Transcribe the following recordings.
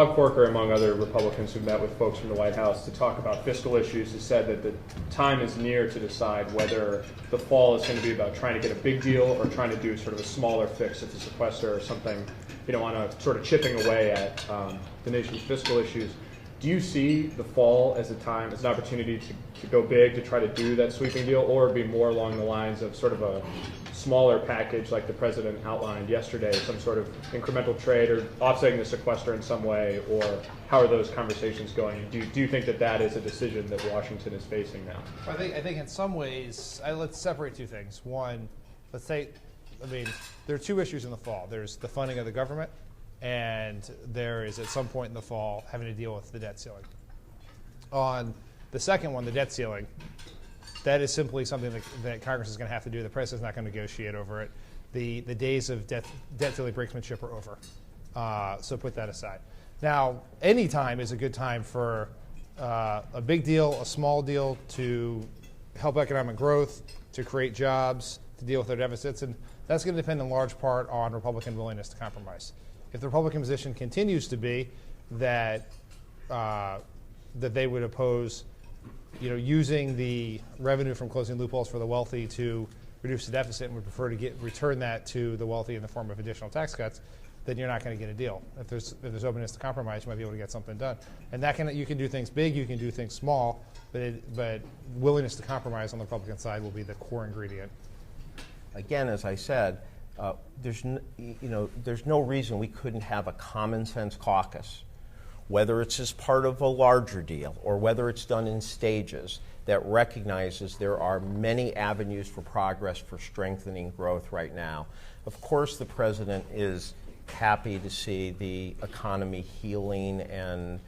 Bob Corker, among other Republicans who met with folks from the White House to talk about fiscal issues, has said that the time is near to decide whether the fall is going to be about trying to get a big deal or trying to do sort of a smaller fix at the sequester or something, on a sort of chipping away at the nation's fiscal issues. Do you see the fall as an opportunity to go big, to try to do that sweeping deal, or be more along the lines of sort of a smaller package like the president outlined yesterday, some sort of incremental trade or offsetting the sequester in some way, or how are those conversations going? Do you think that is a decision that Washington is facing now? I think in some ways, let's separate two things. One, there are two issues in the fall. There's the funding of the government, and there is at some point in the fall having to deal with the debt ceiling. On the second one, the debt ceiling, that is simply something that Congress is going to have to do. The president's not going to negotiate over it. The days of debt ceiling brinksmanship are over. So put that aside. Now, any time is a good time for a big deal, a small deal, to help economic growth, to create jobs, to deal with their deficits, and that's going to depend in large part on Republican willingness to compromise. If the Republican position continues to be that they would oppose using the revenue from closing loopholes for the wealthy to reduce the deficit and would prefer to return that to the wealthy in the form of additional tax cuts, then you're not going to get a deal. If there's openness to compromise, you might be able to get something done. And you can do things big, you can do things small, but willingness to compromise on the Republican side will be the core ingredient. Again, as I said, there's no reason we couldn't have a common sense caucus, whether it's as part of a larger deal or whether it's done in stages, that recognizes there are many avenues for progress for strengthening growth right now. Of course, the president is happy to see the economy healing and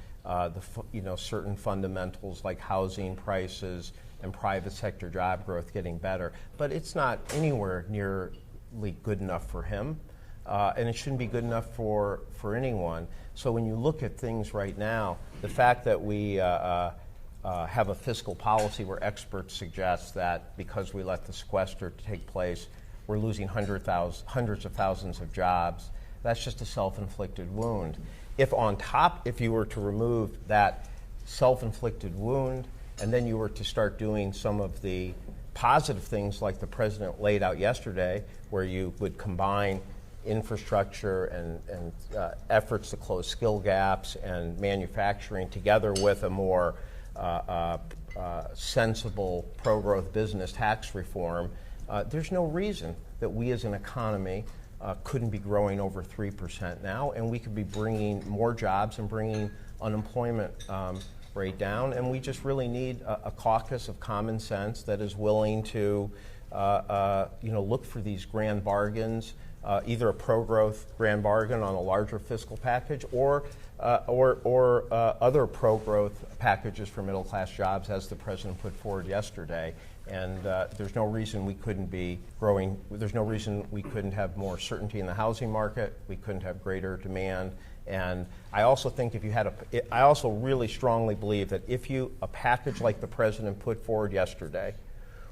certain fundamentals like housing prices and private sector job growth getting better, but it's not anywhere nearly good enough for him. And it shouldn't be good enough for anyone. So when you look at things right now, the fact that we have a fiscal policy where experts suggest that because we let the sequester take place, we're losing hundreds of thousands of jobs, that's just a self-inflicted wound. If you were to remove that self-inflicted wound and then you were to start doing some of the positive things like the president laid out yesterday, where you would combine infrastructure and efforts to close skill gaps and manufacturing together with a more sensible pro-growth business tax reform, there's no reason that we as an economy couldn't be growing over 3% now, and we could be bringing more jobs and bringing unemployment rate down. And we just really need a caucus of common sense that is willing to look for these grand bargains, either a pro-growth grand bargain on a larger fiscal package or other pro-growth packages for middle-class jobs, as the president put forward yesterday. And there's no reason we couldn't be growing. There's no reason we couldn't have more certainty in the housing market. We couldn't have greater demand. And I also think I also really strongly believe that if a package like the president put forward yesterday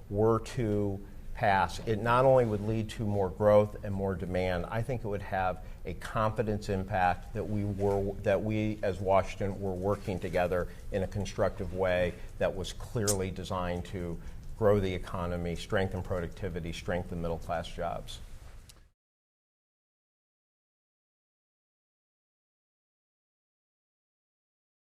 were to pass, it not only would lead to more growth and more demand, I think it would have a confidence impact that we as Washington were working together in a constructive way that was clearly designed to grow the economy, strengthen productivity, strengthen middle-class jobs.